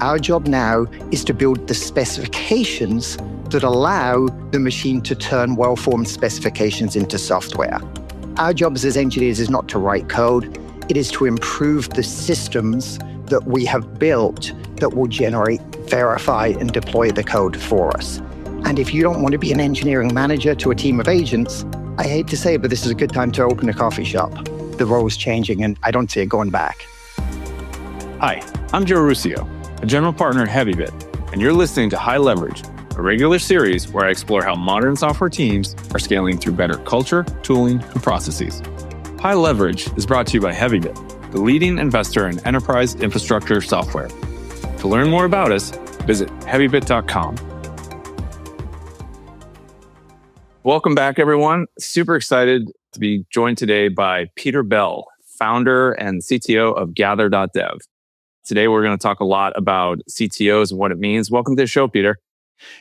Our job now is to build the specifications that allow the machine to turn well-formed specifications into software. Our jobs as engineers is not to write code. It is to improve the systems that we have built that will generate, verify, and deploy the code for us. And if you don't want to be an engineering manager to a team of agents, I hate to say it, but this is a good time to open a coffee shop. The role is changing, and I don't see it going back. Hi, I'm Joe Ruscio, a general partner at Heavybit, and you're listening to High Leverage, a regular series where I explore how modern software teams are scaling through better culture, tooling, and processes. High Leverage is brought to you by Heavybit, the leading investor in enterprise infrastructure software. To learn more about us, visit heavybit.com. Welcome back, everyone. Super excited to be joined today by Peter Bell, founder and CTO of Gather.dev. Today, we're going to talk a lot about CTOs and what it means. Welcome to the show, Peter.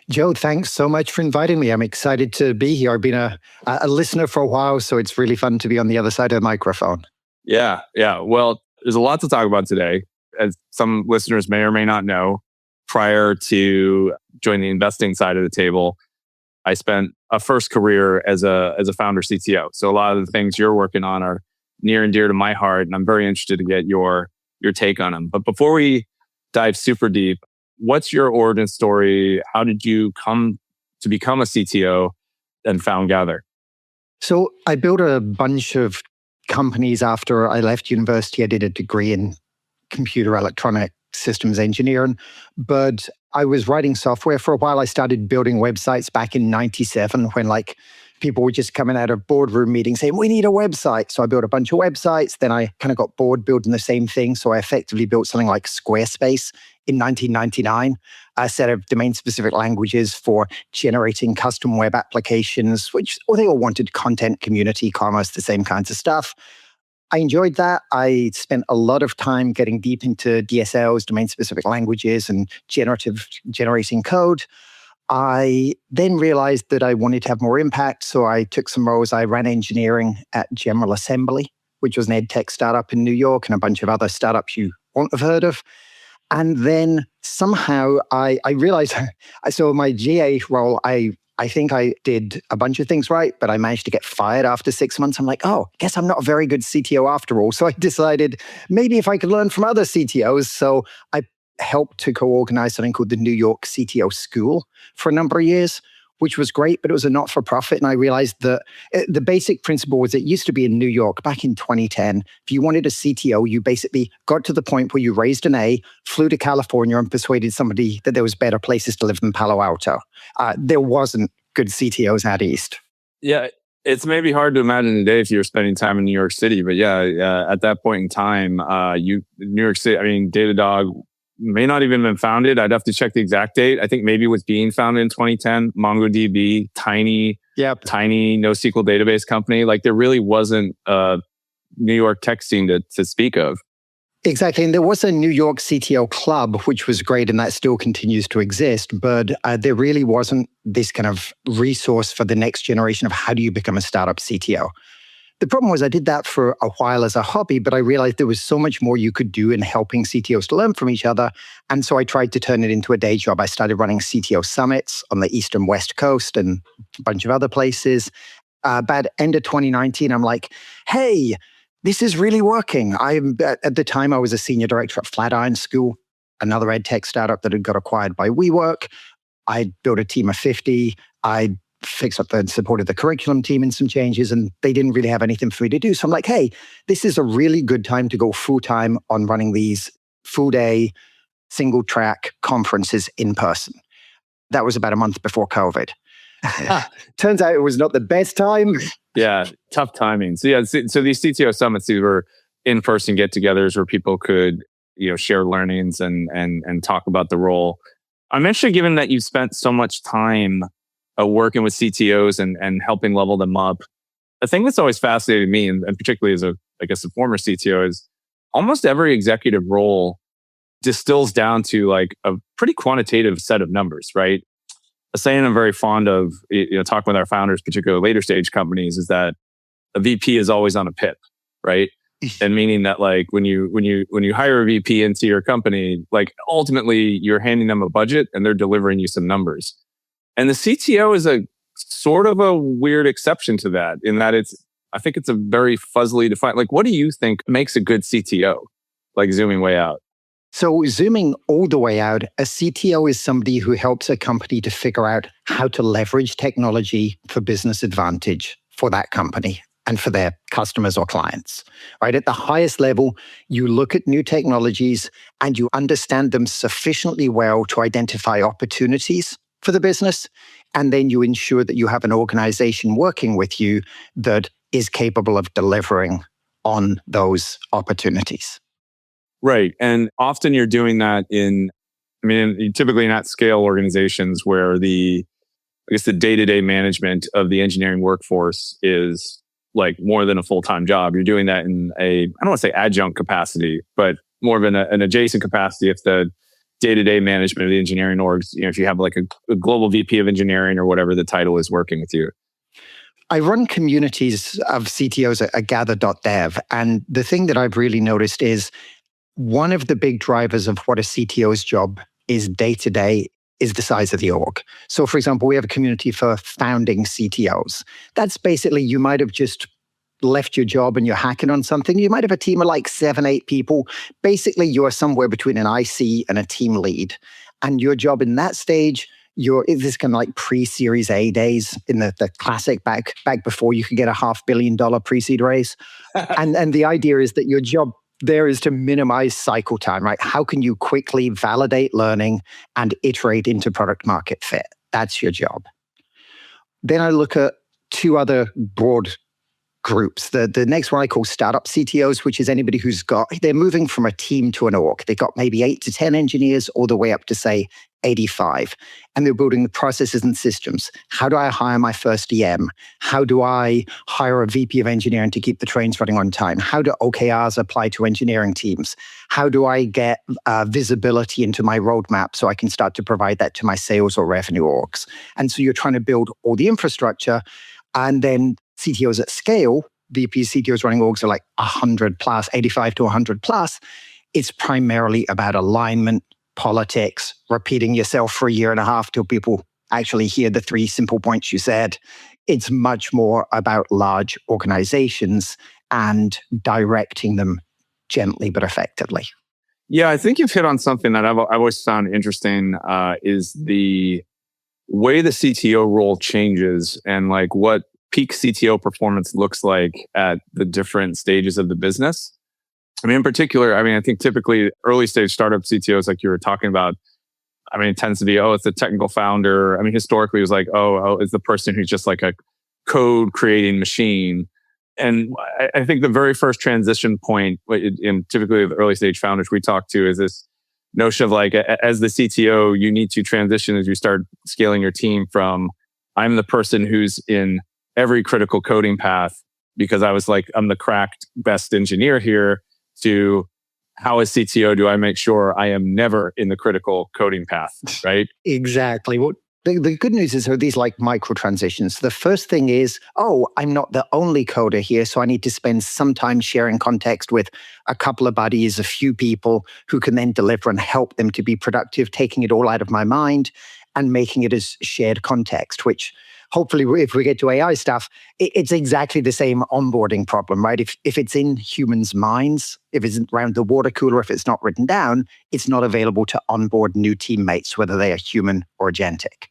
Joe, thanks so much for inviting me. I'm excited to be here. I've been a listener for a while, so it's really fun to be on the other side of the microphone. Yeah. Well, there's a lot to talk about today. As some listeners may or may not know, prior to joining the investing side of the table, I spent a first career as a founder CTO. So a lot of the things you're working on are near and dear to my heart, and I'm very interested to get your take on them. But before we dive super deep, what's your origin story? How did you come to become a CTO and found Gather? So I built a bunch of companies after I left university. I did a degree in computer electronic systems engineering, but I was writing software for a while. I started building websites back in 97 when people were just coming out of boardroom meetings saying, we need a website. So I built a bunch of websites. Then I kind of got bored building the same thing. So I effectively built something like Squarespace in 1999, a set of domain-specific languages for generating custom web applications, they all wanted content, community, commerce, the same kinds of stuff. I enjoyed that. I spent a lot of time getting deep into DSLs, domain-specific languages, and generating code. I then realized that I wanted to have more impact, so I took some roles. I ran engineering at General Assembly, which was an ed tech startup in New York, and a bunch of other startups you won't have heard of. And then somehow I realized, so my GA role, I think I did a bunch of things right, but I managed to get fired after 6 months. I'm like, I guess I'm not a very good CTO after all. So I decided maybe if I could learn from other CTOs. So I helped to co-organize something called the New York CTO School for a number of years, which was great, but it was a not-for-profit. And I realized that the basic principle was it used to be in New York back in 2010. If you wanted a CTO, you basically got to the point where you raised an A, flew to California and persuaded somebody that there was better places to live than Palo Alto. There wasn't good CTOs out east. Yeah, it's maybe hard to imagine today if you were spending time in New York City. But at that point in time, New York City, Datadog may not even have been founded. I'd have to check the exact date. I think maybe it was being founded in 2010. MongoDB, tiny NoSQL database company. There really wasn't a New York tech scene to speak of. Exactly. And there was a New York CTO club, which was great, and that still continues to exist. But there really wasn't this kind of resource for the next generation of how do you become a startup CTO. The problem was I did that for a while as a hobby, but I realized there was so much more you could do in helping CTOs to learn from each other. And so I tried to turn it into a day job. I started running CTO summits on the East and West Coast and a bunch of other places. About end of 2019, I'm like, hey, this is really working. At the time, I was a senior director at Flatiron School, another ed tech startup that had got acquired by WeWork. I built a team of 50. I fixed up and supported the curriculum team in some changes, and they didn't really have anything for me to do. So I'm like, hey, this is a really good time to go full-time on running these full-day, single-track conferences in person. That was about a month before COVID. Turns out it was not the best time. Yeah, tough timing. So these CTO summits, these were in-person get-togethers where people could, share learnings and talk about the role. I'm actually, given that you spent so much time working with CTOs and helping level them up, the thing that's always fascinated me, and particularly as a former CTO, is almost every executive role distills down to a pretty quantitative set of numbers, right? A saying I'm very fond of, talking with our founders, particularly later stage companies, is that a VP is always on a PIP, right? And meaning that like when you hire a VP into your company, like ultimately you're handing them a budget and they're delivering you some numbers. And the CTO is a sort of a weird exception to that in that I think it's a very fuzzily defined. Like, what do you think makes a good CTO? Like zooming way out. So zooming all the way out, a CTO is somebody who helps a company to figure out how to leverage technology for business advantage for that company and for their customers or clients, right? At the highest level, you look at new technologies and you understand them sufficiently well to identify opportunities for the business. And then you ensure that you have an organization working with you that is capable of delivering on those opportunities. Right. And often you're doing that typically in at scale organizations where the day-to-day management of the engineering workforce is like more than a full-time job. You're doing that in I don't want to say adjunct capacity, but more of an adjacent capacity if the day-to-day management of the engineering orgs, if you have like a global VP of engineering or whatever the title is working with you. I run communities of CTOs at gather.dev. And the thing that I've really noticed is one of the big drivers of what a CTO's job is day to day is the size of the org. So, for example, we have a community for founding CTOs. That's basically, you might have just left your job and you're hacking on something. You might have a team of like 7, 8 people. Basically, you're somewhere between an IC and a team lead. And your job in that stage, this kind of like pre-Series A days in the classic back before you could get a $500 million pre-seed raise. and the idea is that your job there is to minimize cycle time, right? How can you quickly validate learning and iterate into product market fit? That's your job. Then I look at 2 other broad groups. The next one I call startup CTOs, which is anybody they're moving from a team to an org. They've got maybe 8 to 10 engineers all the way up to say 85. And they're building the processes and systems. How do I hire my first EM? How do I hire a VP of engineering to keep the trains running on time? How do OKRs apply to engineering teams? How do I get visibility into my roadmap so I can start to provide that to my sales or revenue orgs? And so you're trying to build all the infrastructure. And then CTOs at scale, VPs, CTOs running orgs are like 100 plus, 85 to 100 plus. It's primarily about alignment, politics, repeating yourself for a year and a half till people actually hear the 3 simple points you said. It's much more about large organizations and directing them gently but effectively. Yeah, I think you've hit on something that I've always found interesting is the way the CTO role changes and like what peak CTO performance looks like at the different stages of the business. In particular, I think typically early stage startup CTOs, like you were talking about, it tends to be, it's the technical founder. Historically it was like, it's the person who's just like a code creating machine. And I think the very first transition point in typically the early stage founders we talk to is this notion of like, as the CTO, you need to transition as you start scaling your team from, I'm the person who's in every critical coding path because I'm the cracked best engineer here, to how as CTO do I make sure I am never in the critical coding path, right? Exactly. Well, the good news is there are these like micro transitions. The first thing is, I'm not the only coder here, so I need to spend some time sharing context with a couple of buddies, a few people who can then deliver and help them to be productive, taking it all out of my mind and making it as shared context, which hopefully, if we get to AI stuff, it's exactly the same onboarding problem, right? If it's in humans' minds, if it's around the water cooler, if it's not written down, it's not available to onboard new teammates, whether they are human or agentic.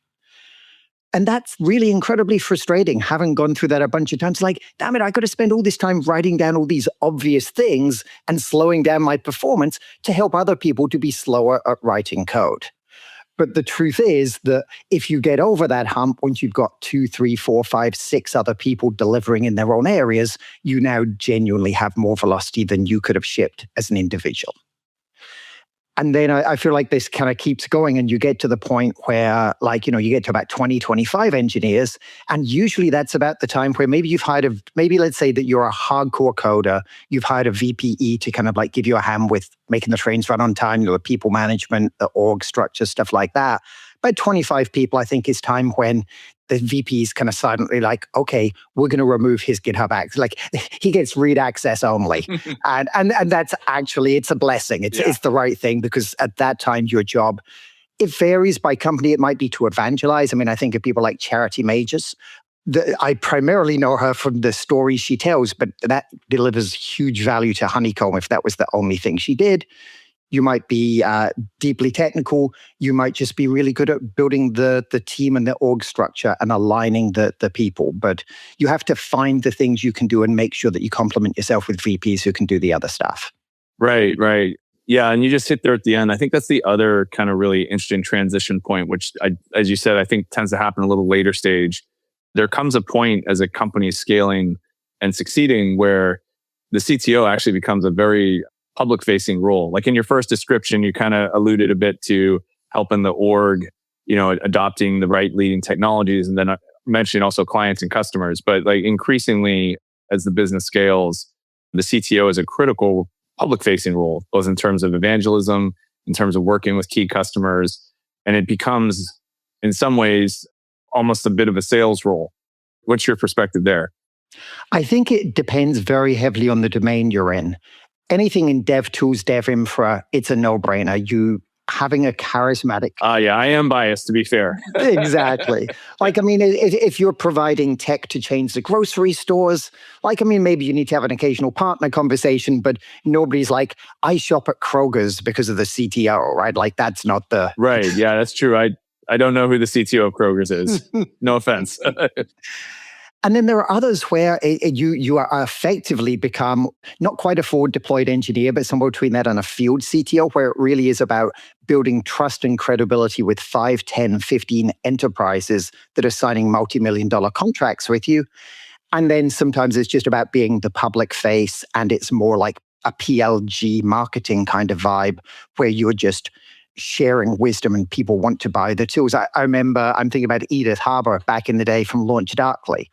And that's really incredibly frustrating, having gone through that a bunch of times. Like, damn it, I got to spend all this time writing down all these obvious things and slowing down my performance to help other people to be slower at writing code. But the truth is that if you get over that hump, once you've got 2, 3, 4, 5, 6 other people delivering in their own areas, you now genuinely have more velocity than you could have shipped as an individual. And then I feel like this kind of keeps going and you get to the point where you get to about 20, 25 engineers. And usually that's about the time where maybe you've hired maybe let's say that you're a hardcore coder, you've hired a VPE to kind of like give you a hand with making the trains run on time, the people management, the org structure, stuff like that. About 25 people, I think, is time when the VP is kind of silently like, okay, we're going to remove his GitHub access. Like he gets read access only. and that's actually, it's a blessing. It's the right thing because at that time, your job, it varies by company. It might be to evangelize. I mean, I think of people like Charity Majors. I primarily know her from the stories she tells, but that delivers huge value to Honeycomb if that was the only thing she did. You might be deeply technical. You might just be really good at building the team and the org structure and aligning the people. But you have to find the things you can do and make sure that you complement yourself with VPs who can do the other stuff. Right. Yeah, and you just hit there at the end. I think that's the other kind of really interesting transition point, which, as you said, I think tends to happen a little later stage. There comes a point as a company is scaling and succeeding where the CTO actually becomes a very public-facing role. Like in your first description, you kind of alluded a bit to helping the org, adopting the right leading technologies, and then mentioning also clients and customers. But like increasingly, as the business scales, the CTO is a critical public-facing role, both in terms of evangelism, in terms of working with key customers, and it becomes, in some ways, almost a bit of a sales role. What's your perspective there? I think it depends very heavily on the domain you're in. Anything in dev tools, dev infra, it's a no-brainer. You having a charismatic... Yeah, I am biased, to be fair. Exactly. Like, I mean, if you're providing tech to change the grocery stores, like, I mean, maybe you need to have an occasional partner conversation, but nobody's like, I shop at Kroger's because of the CTO, right? Like, that's not the... Right, yeah, that's true. I don't know who the CTO of Kroger's is. No offense. And then there are others where you are effectively become not quite a forward deployed engineer, but somewhere between that and a field CTO, where it really is about building trust and credibility with 5, 10, 15 enterprises that are signing multi-million-dollar contracts with you. And then sometimes it's just about being the public face, and it's more like a PLG marketing kind of vibe where you're just sharing wisdom and people want to buy the tools. I remember, I'm thinking about Edith Harbour back in the day from Launch Darkly.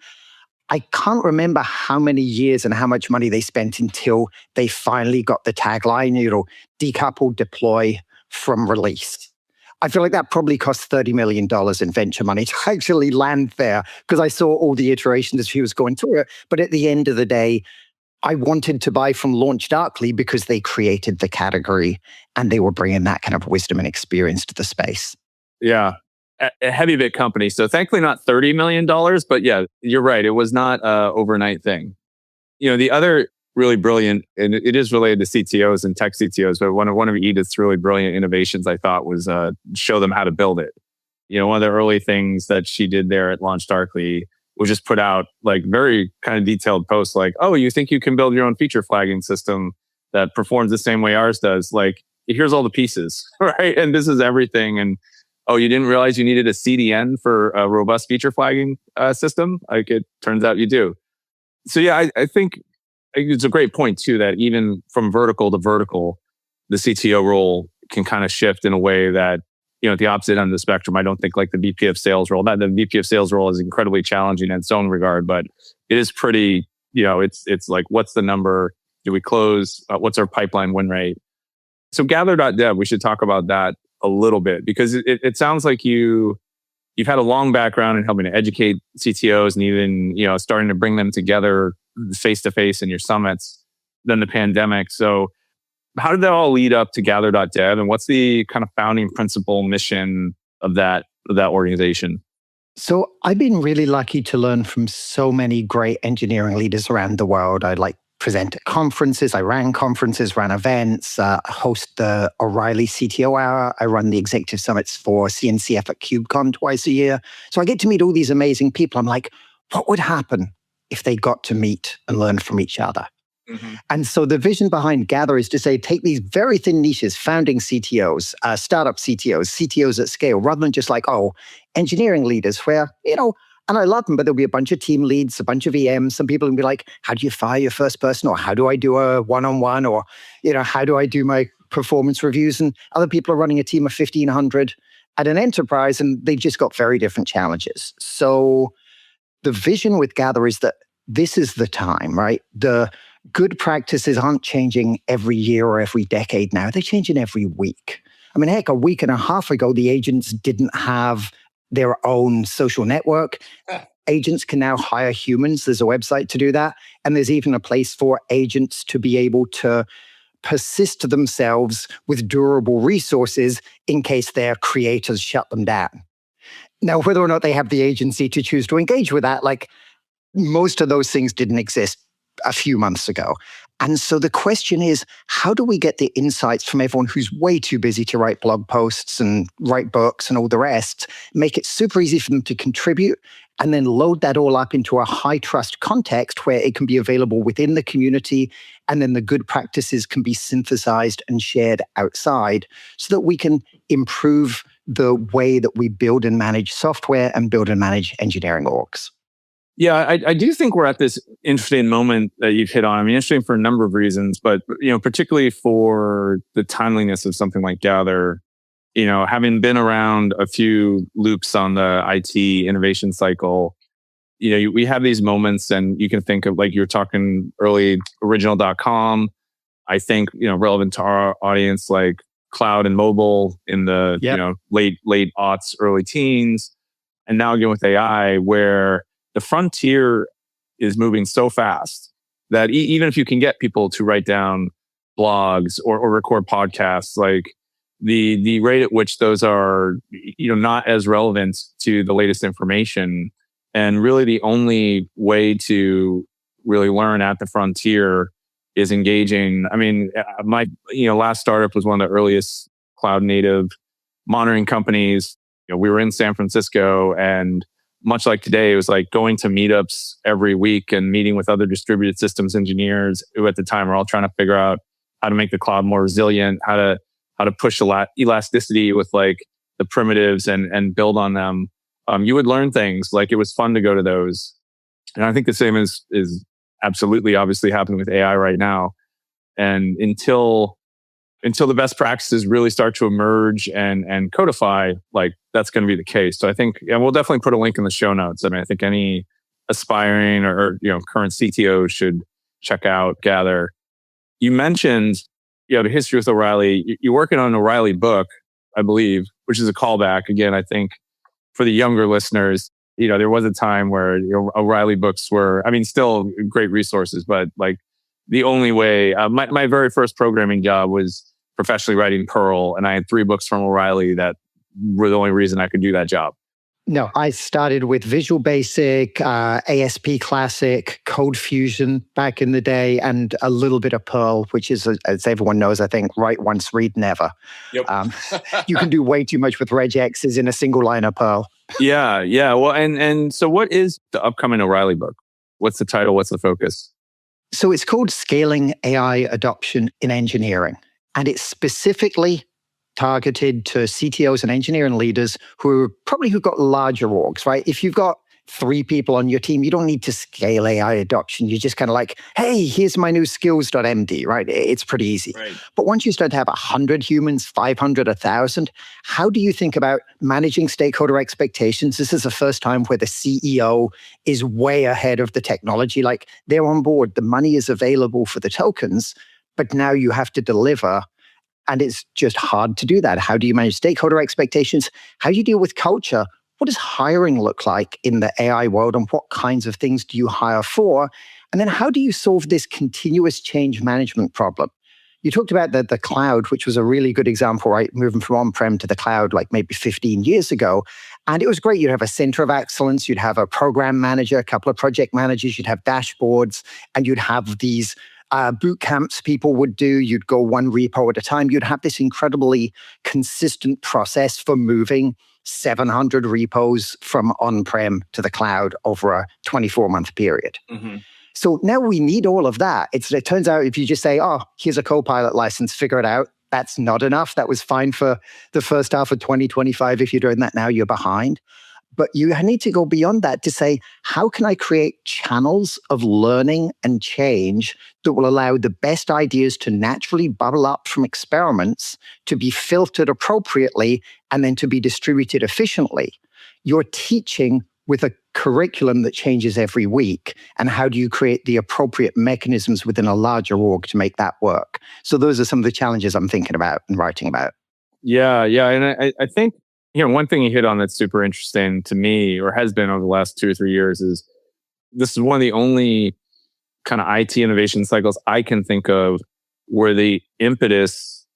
I can't remember how many years and how much money they spent until they finally got the tagline, decouple, deploy from release. I feel like that probably cost $30 million in venture money to actually land there because I saw all the iterations as she was going through it. But at the end of the day, I wanted to buy from Launch Darkly because they created the category and they were bringing that kind of wisdom and experience to the space. Yeah. A Heavybit company. So thankfully not $30 million, but yeah, you're right. It was not an overnight thing. The other really brilliant, and it is related to CTOs and tech CTOs, but one of Edith's really brilliant innovations, I thought, was show them how to build it. One of the early things that she did there at Launch Darkly was just put out like very kind of detailed posts like, oh, you think you can build your own feature flagging system that performs the same way ours does? Like, here's all the pieces, right? And this is everything. And oh, you didn't realize you needed a CDN for a robust feature flagging system? Like, it turns out you do. So yeah, I think it's a great point too, that even from vertical to vertical, the CTO role can kind of shift in a way that, at the opposite end of the spectrum, I don't think like the VP of sales role, the VP of sales role is incredibly challenging in its own regard, but it is pretty, it's like, what's the number? Do we close? What's our pipeline win rate? So Gather.dev, we should talk about that a little bit, because it sounds like you've had a long background in helping to educate CTOs and even, starting to bring them together face to face in your summits, then the pandemic. So how did that all lead up to Gather.dev, and what's the kind of founding principle mission of that organization? So I've been really lucky to learn from so many great engineering leaders around the world. I present at conferences, I ran conferences, ran events, host the O'Reilly CTO Hour. I run the executive summits for CNCF at KubeCon twice a year. So I get to meet all these amazing people. I'm like, what would happen if they got to meet and learn from each other? Mm-hmm. And so the vision behind Gather is to say, take these very thin niches, founding CTOs, startup CTOs, CTOs at scale, rather than just like, engineering leaders where, and I love them, but there'll be a bunch of team leads, a bunch of EMs. Some people will be like, how do you fire your first person? Or how do I do a one-on-one? Or, how do I do my performance reviews? And other people are running a team of 1,500 at an enterprise, and they've just got very different challenges. So the vision with Gather is that this is the time, right? The good practices aren't changing every year or every decade now. They're changing every week. I mean, heck, a week and a half ago, the agents didn't have their own social network. Agents can now hire humans. There's a website to do that. And there's even a place for agents to be able to persist themselves with durable resources in case their creators shut them down. Now, whether or not they have the agency to choose to engage with that, like most of those things didn't exist a few months ago. And so the question is, how do we get the insights from everyone who's way too busy to write blog posts and write books and all the rest, make it super easy for them to contribute, and then load that all up into a high trust context where it can be available within the community, and then the good practices can be synthesized and shared outside so that we can improve the way that we build and manage software and build and manage engineering orgs. Yeah, I do think we're at this interesting moment that you've hit on. I mean, interesting for a number of reasons, but particularly for the timeliness of something like Gather. Having been around a few loops on the IT innovation cycle, we have these moments, and you can think of, like you were talking early, original.com. I think relevant to our audience, like cloud and mobile in the late aughts, early teens, and now again with AI, where the frontier is moving so fast that even if you can get people to write down blogs or record podcasts, like the rate at which those are, not as relevant to the latest information, and really the only way to really learn at the frontier is engaging. I mean, my last startup was one of the earliest cloud native monitoring companies. We were in San Francisco, and much like today, it was like going to meetups every week and meeting with other distributed systems engineers who at the time were all trying to figure out how to make the cloud more resilient, how to push elasticity with like the primitives and build on them. You would learn things. Like, it was fun to go to those. And I think the same is absolutely obviously happening with AI right now. And until the best practices really start to emerge and codify, like, that's going to be the case. So I think, and we'll definitely put a link in the show notes. I mean, I think any aspiring or current CTO should check out Gather. You mentioned the history with O'Reilly. You're working on an O'Reilly book, I believe, which is a callback. Again, I think for the younger listeners, there was a time where O'Reilly books were, I mean, still great resources, but like the only way, my very first programming job was professionally writing Perl, and I had 3 books from O'Reilly that were the only reason I could do that job. No, I started with Visual Basic, ASP Classic, Code Fusion back in the day, and a little bit of Perl, which is, as everyone knows, I think, write once, read never. Yep. You can do way too much with regexes in a single line of Perl. Yeah. Well, and so what is the upcoming O'Reilly book? What's the title? What's the focus? So it's called Scaling AI Adoption in Engineering, and it's specifically targeted to CTOs and engineering leaders who've got larger orgs, right? If you've got 3 people on your team, you don't need to scale AI adoption. You're just kind of like, hey, here's my new skills.md, right? It's pretty easy. Right. But once you start to have 100 humans, 500, 1,000, how do you think about managing stakeholder expectations? This is the first time where the CEO is way ahead of the technology. Like, they're on board, the money is available for the tokens, but now you have to deliver. And it's just hard to do that. How do you manage stakeholder expectations? How do you deal with culture? What does hiring look like in the AI world, and what kinds of things do you hire for? And then how do you solve this continuous change management problem? You talked about the cloud, which was a really good example, right? Moving from on-prem to the cloud like maybe 15 years ago. And it was great. You'd have a center of excellence. You'd have a program manager, a couple of project managers. You'd have dashboards, and you'd have these boot camps people would do. You'd go one repo at a time. You'd have this incredibly consistent process for moving 700 repos from on-prem to the cloud over a 24-month period. Mm-hmm. So now we need all of that. It turns out if you just say, oh, here's a Copilot license, figure it out, that's not enough. That was fine for the first half of 2025. If you're doing that now, you're behind. But you need to go beyond that to say, how can I create channels of learning and change that will allow the best ideas to naturally bubble up from experiments, to be filtered appropriately, and then to be distributed efficiently? You're teaching with a curriculum that changes every week. And how do you create the appropriate mechanisms within a larger org to make that work? So those are some of the challenges I'm thinking about and writing about. Yeah. And I think, one thing you hit on that's super interesting to me, or has been over the last 2 or 3 years, is this is one of the only kind of IT innovation cycles I can think of where the impetus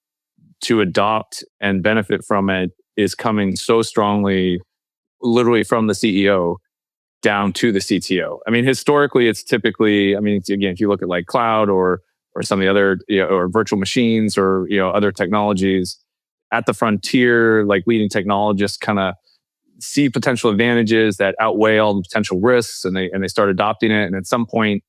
to adopt and benefit from it is coming so strongly, literally from the CEO down to the CTO. I mean, historically, it's typically, again, if you look at like cloud or some of the other, or virtual machines or, other technologies at the frontier, like leading technologists kind of see potential advantages that outweigh all the potential risks, and they start adopting it. And at some point,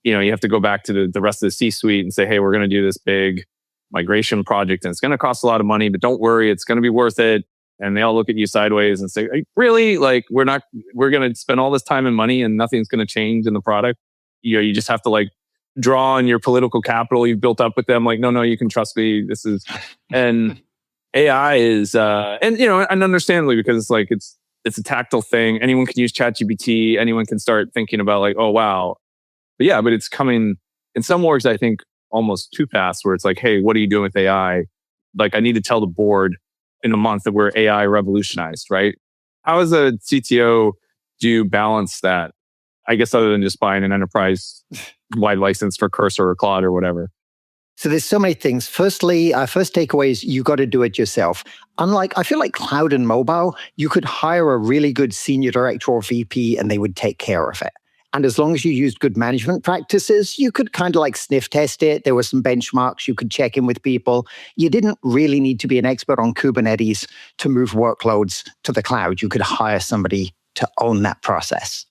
you have to go back to the rest of the C-suite and say, hey, we're going to do this big migration project and it's going to cost a lot of money, but don't worry, it's going to be worth it. And they all look at you sideways and say, really? Like, we're going to spend all this time and money and nothing's going to change in the product. You just have to like draw on your political capital you've built up with them. Like, no, you can trust me. This is, and AI is, and understandably, because it's like, it's a tactile thing. Anyone can use ChatGPT. Anyone can start thinking about like, oh, wow. But it's coming in some orgs, I think, almost too fast, where it's like, hey, what are you doing with AI? Like, I need to tell the board in a month that we're AI revolutionized, right? How as a CTO do you balance that? I guess other than just buying an enterprise-wide license for Cursor or Claude or whatever. So there's so many things. Firstly, first takeaway is you got to do it yourself. Unlike, I feel like cloud and mobile, you could hire a really good senior director or VP and they would take care of it. And as long as you used good management practices, you could kind of like sniff test it. There were some benchmarks. You could check in with people. You didn't really need to be an expert on Kubernetes to move workloads to the cloud. You could hire somebody to own that process.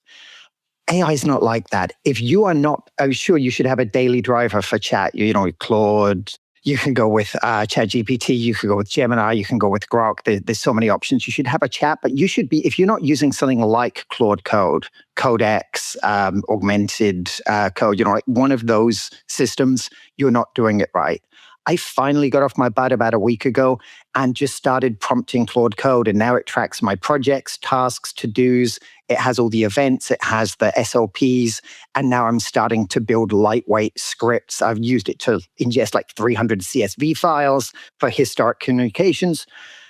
AI is not like that. If you are not, I'm sure you should have a daily driver for chat. Claude, you can go with ChatGPT, you can go with Gemini, you can go with Grok. There's so many options. You should have a chat, but you should be, if you're not using something like Claude Code, Codex, Augmented Code, like one of those systems, you're not doing it right. I finally got off my butt about a week ago and just started prompting Claude Code. And now it tracks my projects, tasks, to-dos. It has all the events. It has the SOPs. And now I'm starting to build lightweight scripts. I've used it to ingest like 300 CSV files for historic communications.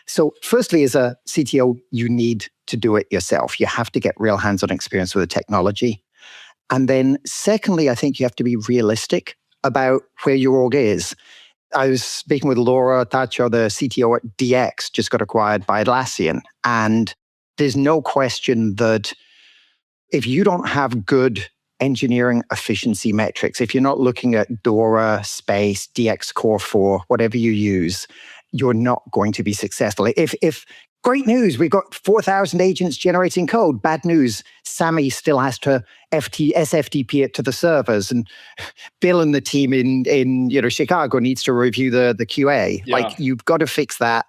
So firstly, as a CTO, you need to do it yourself. You have to get real hands-on experience with the technology. And then secondly, I think you have to be realistic about where your org is. I was speaking with Laura Thatcher, the CTO at DX, just got acquired by Atlassian. And there's no question that if you don't have good engineering efficiency metrics, if you're not looking at Dora, Space, DX Core 4, whatever you use, you're not going to be successful. If great news, we've got 4,000 agents generating code. Bad news, Sammy still has to SFTP it to the servers, and Bill and the team in Chicago needs to review the QA. Yeah. Like, you've got to fix that.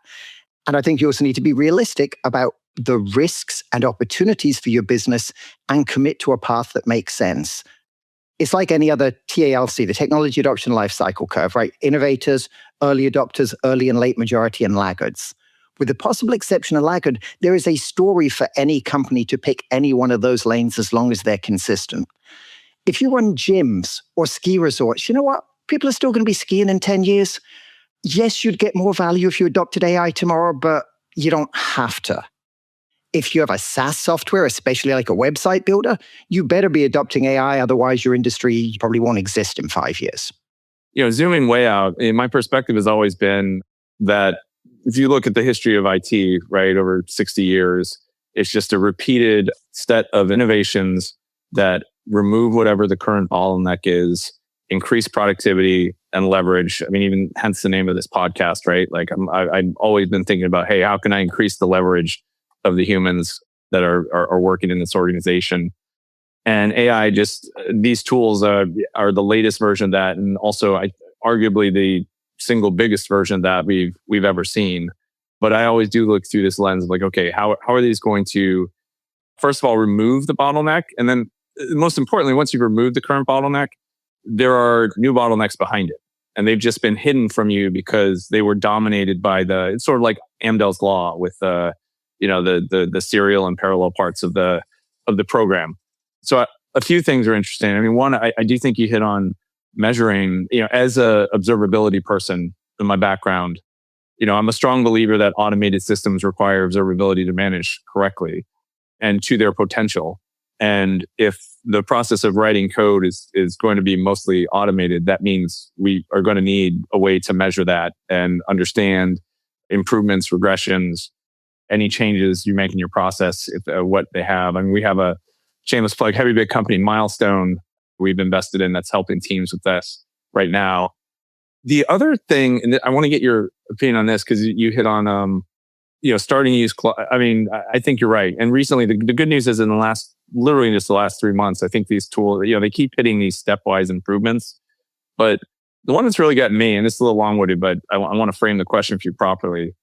And I think you also need to be realistic about the risks and opportunities for your business and commit to a path that makes sense. It's like any other TALC, the technology adoption lifecycle curve, right? Innovators, early adopters, early and late majority, and laggards. With the possible exception of laggard, there is a story for any company to pick any one of those lanes as long as they're consistent. If you run gyms or ski resorts, you know what? People are still going to be skiing in 10 years. Yes, you'd get more value if you adopted AI tomorrow, but you don't have to. If you have a SaaS software, especially like a website builder, you better be adopting AI, otherwise your industry probably won't exist in 5 years. Zooming way out, my perspective has always been that if you look at the history of IT, right, over 60 years, it's just a repeated set of innovations that remove whatever the current bottleneck is, increase productivity and leverage. Even hence the name of this podcast, right? Like I've always been thinking about, hey, how can I increase the leverage of the humans that are working in this organization? And AI, just these tools are the latest version of that, and also arguably the single biggest version that we've ever seen. But I always do look through this lens of like, okay, how are these going to, first of all, remove the bottleneck? And then most importantly, once you've removed the current bottleneck, there are new bottlenecks behind it. And they've just been hidden from you because they were dominated by it's sort of like Amdahl's law with the serial and parallel parts of the program. So a few things are interesting. One, I do think you hit on measuring, as a observability person in my background, I'm a strong believer that automated systems require observability to manage correctly and to their potential. And if the process of writing code is going to be mostly automated, that means we are going to need a way to measure that and understand improvements, regressions, any changes you make in your process, what they have. I mean, we have a shameless plug, Heavybit company, Milestone, we've invested in that's helping teams with this right now. The other thing, and I want to get your opinion on this because you hit on, starting to use Claude. I mean, I think you're right. And recently, the good news is in literally just the last 3 months, I think these tools, they keep hitting these stepwise improvements. But the one that's really gotten me, and this is a little long-winded, but I want to frame the question for you properly.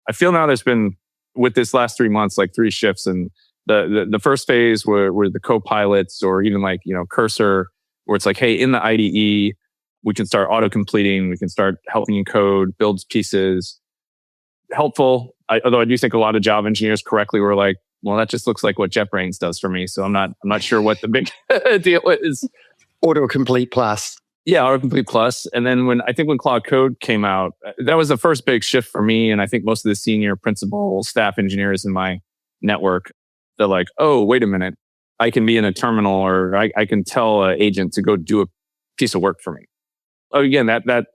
I feel now there's been, with this last 3 months, like 3 shifts. And the first phase were the co-pilots or even like, Cursor, where it's like, hey, in the IDE, we can start auto-completing, we can start helping you code, build pieces. Helpful. Although I do think a lot of Java engineers correctly were like, well, that just looks like what JetBrains does for me. So I'm not sure what the big deal is. Autocomplete Plus. Yeah, Autocomplete Plus. And then when Cloud Code came out, that was the first big shift for me. And I think most of the senior principal staff engineers in my network, they're like, oh, wait a minute. I can be in a terminal or I can tell an agent to go do a piece of work for me. Again, that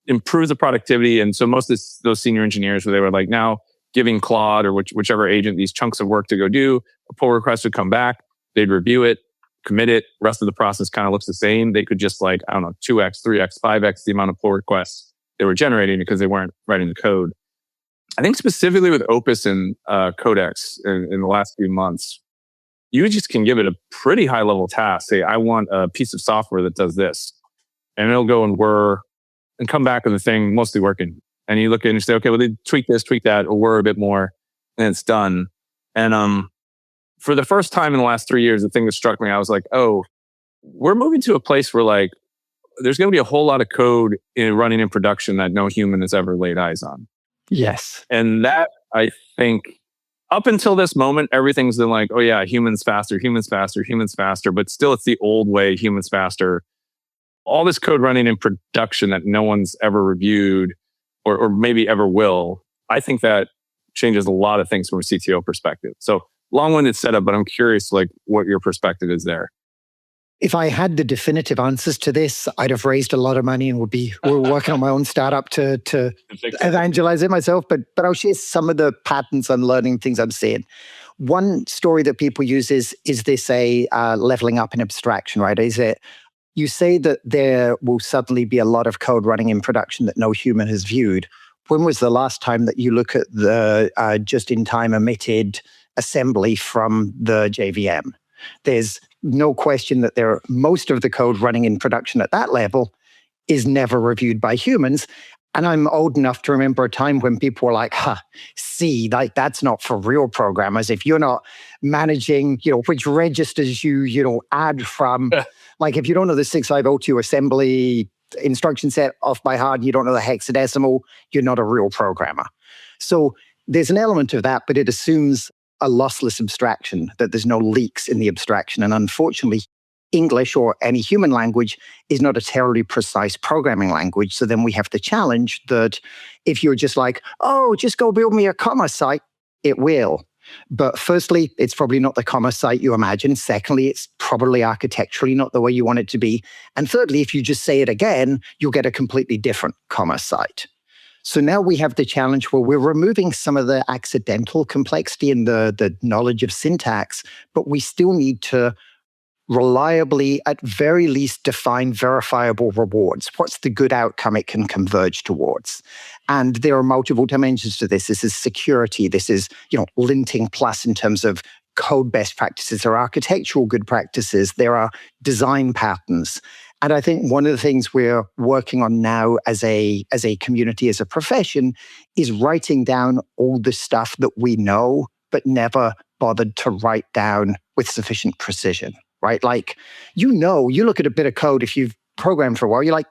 improves the productivity. And so most of those senior engineers, where they were like now giving Claude or whichever agent these chunks of work to go do, a pull request would come back, they'd review it, commit it. Rest of the process kind of looks the same. They could just 2x, 3x, 5x the amount of pull requests they were generating because they weren't writing the code. I think specifically with Opus and Codex in the last few months, you just can give it a pretty high level task. Say, I want a piece of software that does this. And it'll go and whir and come back with the thing mostly working. And you look at it and you say, okay, well, they tweak this, tweak that, or whir a bit more, and it's done. And for the first time in the last 3 years, the thing that struck me, I was like, oh, we're moving to a place where there's going to be a whole lot of code running in production that no human has ever laid eyes on. Yes. And that, I think, up until this moment, everything's been like, oh yeah, humans faster, but still it's the old way, humans faster. All this code running in production that no one's ever reviewed or maybe ever will, I think that changes a lot of things from a CTO perspective. So long-winded setup, but I'm curious what your perspective is there. If I had the definitive answers to this, I'd have raised a lot of money and we're working on my own startup to evangelize it myself. But I'll share some of the patterns and learning things I'm seeing. One story that people use is this a leveling up in abstraction, right? Is it, you say that there will suddenly be a lot of code running in production that no human has viewed. When was the last time that you look at the just-in-time emitted assembly from the JVM? There's no question that most of the code running in production at that level is never reviewed by humans. And I'm old enough to remember a time when people were like, that's not for real programmers. If you're not managing, which registers you add from, if you don't know the 6502 assembly instruction set off by heart, and you don't know the hexadecimal, you're not a real programmer. So there's an element of that, but it assumes a lossless abstraction, that there's no leaks in the abstraction. And unfortunately, English or any human language is not a terribly precise programming language. So then we have the challenge that if you're just like, oh, just go build me a commerce site, it will. But firstly, it's probably not the commerce site you imagine. Secondly, it's probably architecturally not the way you want it to be. And thirdly, if you just say it again, you'll get a completely different commerce site. So now we have the challenge where we're removing some of the accidental complexity and the knowledge of syntax, but we still need to reliably, at very least, define verifiable rewards. What's the good outcome it can converge towards? And there are multiple dimensions to this. This is security. This is, linting plus in terms of code best practices. There are architectural good practices. There are design patterns. And I think one of the things we're working on now as a community, as a profession, is writing down all the stuff that we know, but never bothered to write down with sufficient precision, right? You look at a bit of code, if you've programmed for a while, you're like,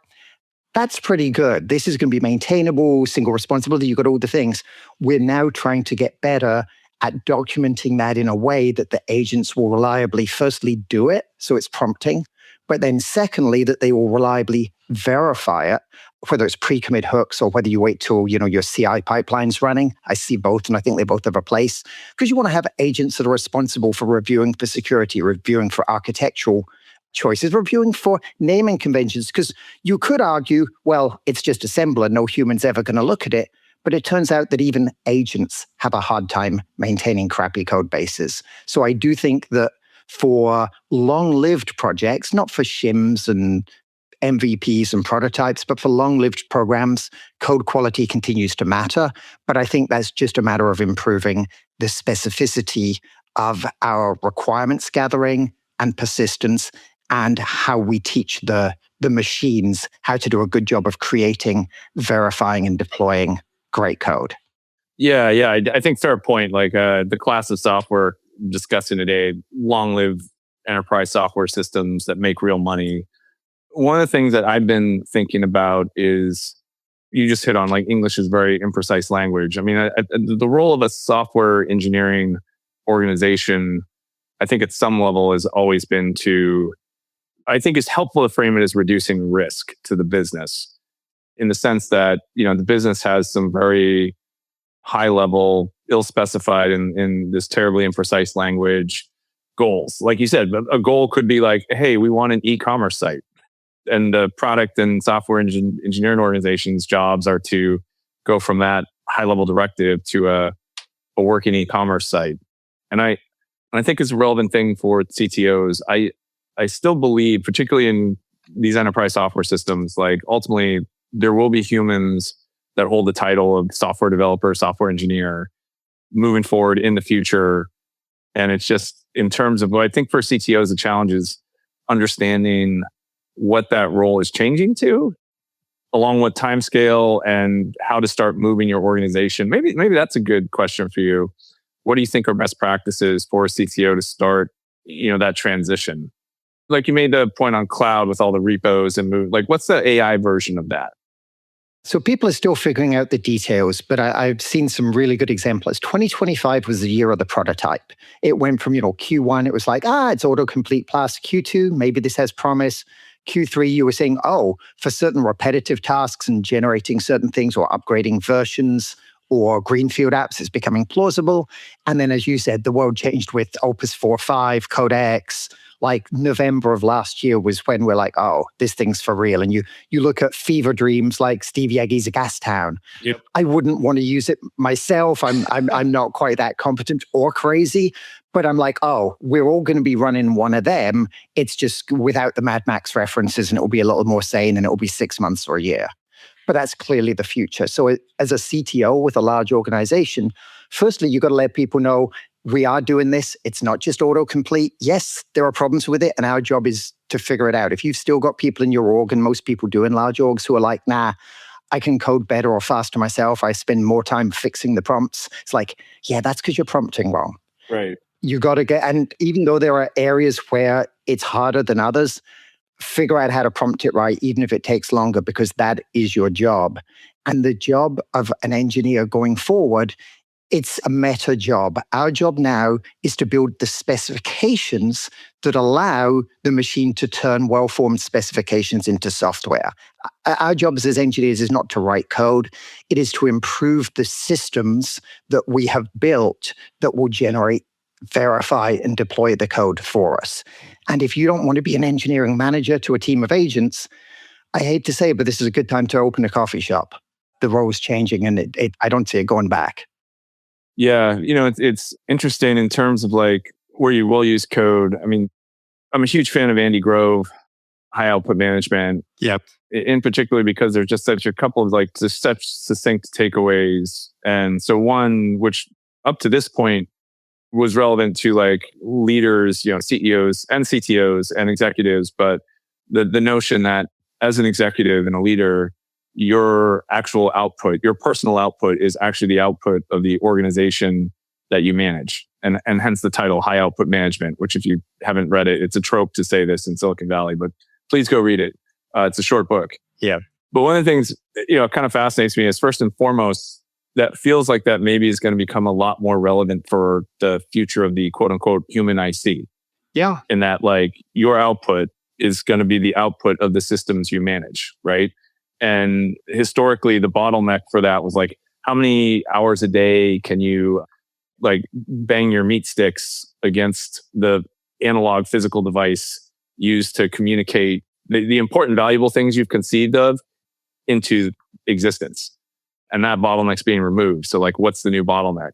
that's pretty good. This is going to be maintainable, single responsibility, you've got all the things. We're now trying to get better at documenting that in a way that the agents will reliably, firstly, do it, so it's prompting, but then secondly, that they will reliably verify it. whether it's pre-commit hooks or whether you wait till, your CI pipeline's running. I see both, and I think they both have a place, because you want to have agents that are responsible for reviewing for security, reviewing for architectural choices, reviewing for naming conventions, because you could argue, well, it's just assembler, no human's ever going to look at it. But it turns out that even agents have a hard time maintaining crappy code bases. So I do think that for long-lived projects, not for shims and MVPs and prototypes, but for long-lived programs, code quality continues to matter. But I think that's just a matter of improving the specificity of our requirements gathering and persistence, and how we teach the machines how to do a good job of creating, verifying, and deploying great code. Yeah. I think fair point. Like the class of software discussing today, long-lived enterprise software systems that make real money. One of the things that I've been thinking about is, you just hit on, like, English is very imprecise language. I mean, the role of a software engineering organization, I think at some level has always been I think it's helpful to frame it as reducing risk to the business, in the sense that, the business has some very high level, ill-specified in this terribly imprecise language goals. Like you said, a goal could be like, hey, we want an e-commerce site. And the product and software engineering organizations' jobs are to go from that high level directive to a working e-commerce site. And I think it's a relevant thing for CTOs. I still believe, particularly in these enterprise software systems, like, ultimately there will be humans that hold the title of software developer, software engineer moving forward in the future. And it's just, in terms of what I think for CTOs, the challenge is understanding what that role is changing to, along with timescale, and how to start moving your organization. Maybe that's a good question for you. What do you think are best practices for a CTO to start, that transition? Like, you made the point on cloud with all the repos and move. Like, what's the AI version of that? So people are still figuring out the details, but I've seen some really good examples. 2025 was the year of the prototype. It went from, Q1, it was like, it's autocomplete plus. Q2, maybe this has promise. Q3, you were saying, for certain repetitive tasks and generating certain things or upgrading versions or greenfield apps, it's becoming plausible. And then, as you said, the world changed with Opus 4.5, Codex. Like, November of last year was when we're like, this thing's for real. And you look at fever dreams like Steve Yegi's A Gas Town. Yep. I wouldn't want to use it myself. I'm not quite that competent or crazy. But I'm like, we're all going to be running one of them. It's just without the Mad Max references, and it will be a little more sane, and it will be 6 months or a year. But that's clearly the future. So as a CTO with a large organization, firstly, you've got to let people know we are doing this. It's not just autocomplete. Yes, there are problems with it, and our job is to figure it out. If you've still got people in your org, and most people do in large orgs, who are like, nah, I can code better or faster myself, I spend more time fixing the prompts. It's like, yeah, that's because you're prompting wrong. Right. You got to and even though there are areas where it's harder than others, figure out how to prompt it right, even if it takes longer, because that is your job. And the job of an engineer going forward, it's a meta job. Our job now is to build the specifications that allow the machine to turn well-formed specifications into software. Our job as engineers is not to write code. It is to improve the systems that we have built that will generate, verify, and deploy the code for us. And if you don't want to be an engineering manager to a team of agents, I hate to say it, but this is a good time to open a coffee shop. The role's changing, and I don't see it going back. Yeah, it's interesting in terms of, like, where you will use code. I mean, I'm a huge fan of Andy Grove, high output management. Yep. In particular, because there's just such a couple of, like, just such succinct takeaways. And so one, which up to this point was relevant to, like, leaders, CEOs and CTOs and executives, but the notion that as an executive and a leader, your actual output, your personal output, is actually the output of the organization that you manage. And hence the title, High Output Management, which, if you haven't read it, it's a trope to say this in Silicon Valley, but please go read it. It's a short book. Yeah. But one of the things, kind of fascinates me is, first and foremost, that feels like that maybe is going to become a lot more relevant for the future of the quote unquote human IC. Yeah. In that, like, your output is going to be the output of the systems you manage, right? And historically, the bottleneck for that was like, how many hours a day can you like bang your meat sticks against the analog physical device used to communicate the important, valuable things you've conceived of into existence? And that bottleneck's being removed. So like, what's the new bottleneck?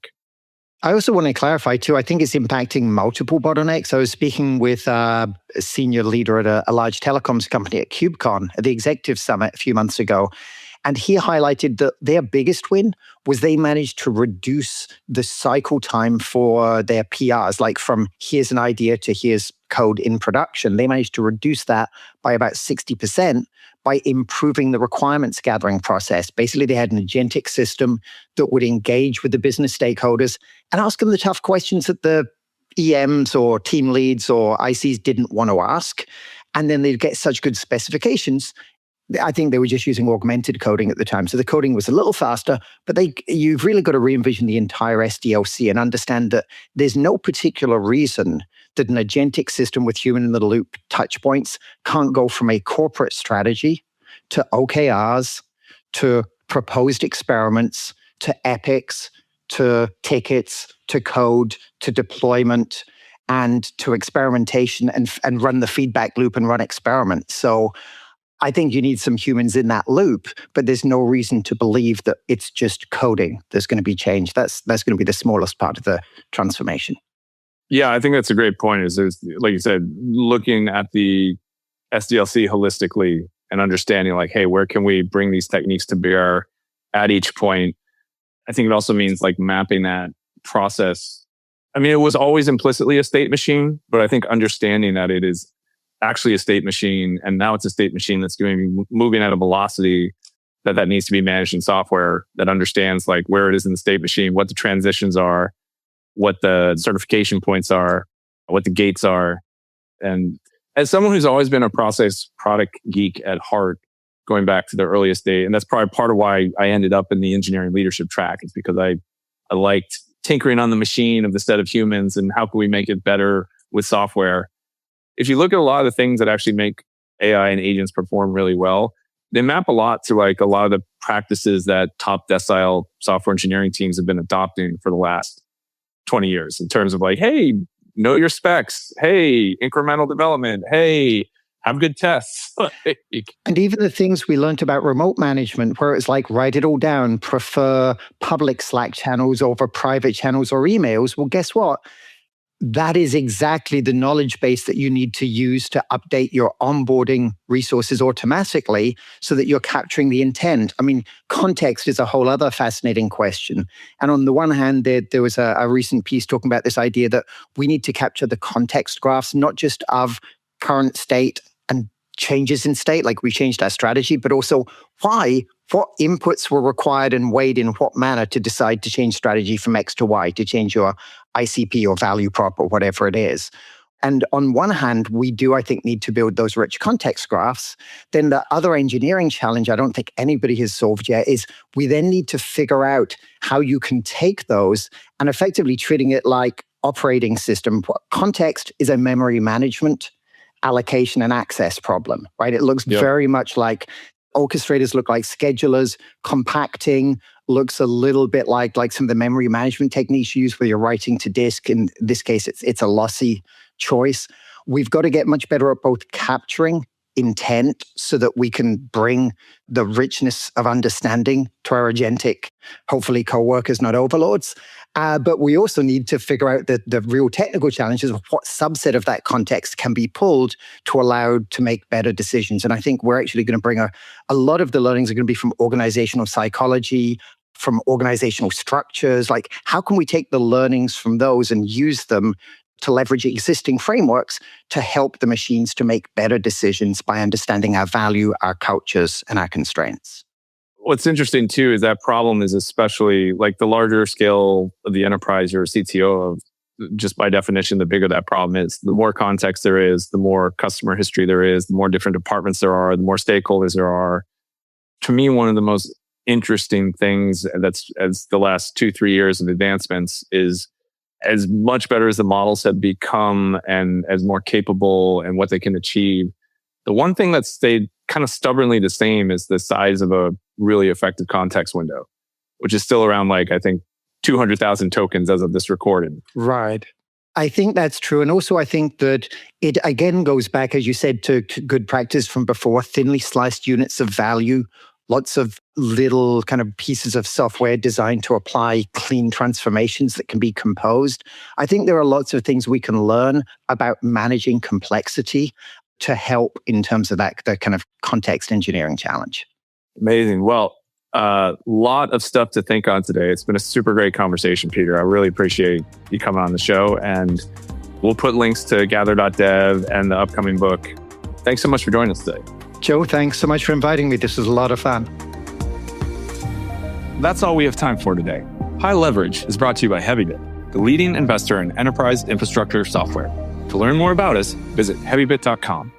I also want to clarify too, I think it's impacting multiple bottlenecks. I was speaking with a senior leader at a large telecoms company at KubeCon at the executive summit a few months ago. And he highlighted that their biggest win was they managed to reduce the cycle time for their PRs, like from here's an idea to here's code in production. They managed to reduce that by about 60% by improving the requirements gathering process. Basically, they had an agentic system that would engage with the business stakeholders and ask them the tough questions that the EMs or team leads or ICs didn't want to ask. And then they'd get such good specifications. I think they were just using augmented coding at the time. So the coding was a little faster, but you've really got to re-envision the entire SDLC and understand that there's no particular reason that an agentic system with human-in-the-loop touch points can't go from a corporate strategy to OKRs, to proposed experiments, to epics, to tickets, to code, to deployment, and to experimentation and run the feedback loop and run experiments. So I think you need some humans in that loop, but there's no reason to believe that it's just coding that's going to be changed. That's going to be the smallest part of the transformation. Yeah, I think that's a great point. Is there's, like you said, looking at the SDLC holistically and understanding like, hey, where can we bring these techniques to bear at each point? I think it also means like mapping that process. I mean, it was always implicitly a state machine, but I think understanding that it is actually a state machine, and now it's a state machine that's moving at a velocity that needs to be managed in software that understands like where it is in the state machine, what the transitions are, what the certification points are, what the gates are. And as someone who's always been a process product geek at heart, going back to the earliest day, and that's probably part of why I ended up in the engineering leadership track, is because I liked tinkering on the machine of the set of humans and how can we make it better with software. If you look at a lot of the things that actually make AI and agents perform really well, they map a lot to like a lot of the practices that top decile software engineering teams have been adopting for the last 20 years in terms of like, hey, know your specs. Hey, incremental development. Hey, have good tests. And even the things we learned about remote management, where it's like, write it all down, prefer public Slack channels over private channels or emails. Well, guess what? That is exactly the knowledge base that you need to use to update your onboarding resources automatically so that you're capturing the intent. I mean, context is a whole other fascinating question. And on the one hand, there was a recent piece talking about this idea that we need to capture the context graphs, not just of current state and changes in state, like we changed our strategy, but also why, what inputs were required and weighed in what manner to decide to change strategy from X to Y, to change your ICP or value prop or whatever it is. And on one hand, we do, I think, need to build those rich context graphs. Then the other engineering challenge I don't think anybody has solved yet is we then need to figure out how you can take those and effectively treating it like operating system. Context is a memory management, allocation, and access problem, right? It looks very much like orchestrators look like schedulers. Compacting looks a little bit like some of the memory management techniques you use where you're writing to disk. In this case, it's a lossy choice. We've got to get much better at both capturing intent so that we can bring the richness of understanding to our agentic, hopefully co-workers, not overlords. But we also need to figure out the real technical challenges of what subset of that context can be pulled to allow to make better decisions. And I think we're actually going to bring a lot of the learnings are going to be from organizational psychology, from organizational structures. Like, how can we take the learnings from those and use them to leverage existing frameworks to help the machines to make better decisions by understanding our value, our cultures, and our constraints? What's interesting too is that problem is especially like the larger scale of the enterprise or CTO of, just by definition, the bigger that problem is. The more context there is, the more customer history there is, the more different departments there are, the more stakeholders there are. To me, one of the most interesting things that's as the last 2-3 years of advancements is as much better as the models have become and as more capable and what they can achieve. The one thing that stayed kind of stubbornly the same as the size of a really effective context window, which is still around like, I think, 200,000 tokens as of this recording. Right. I think that's true. And also, I think that it again goes back, as you said, to good practice from before, thinly sliced units of value, lots of little kind of pieces of software designed to apply clean transformations that can be composed. I think there are lots of things we can learn about managing complexity to help in terms of that, the kind of context engineering challenge. Amazing. Well, a lot of stuff to think on today. It's been a super great conversation, Peter. I really appreciate you coming on the show, and we'll put links to gather.dev and the upcoming book. Thanks so much for joining us today. Joe, thanks so much for inviting me. This was a lot of fun. That's all we have time for today. High Leverage is brought to you by Heavybit, the leading investor in enterprise infrastructure software. To learn more about us, visit heavybit.com.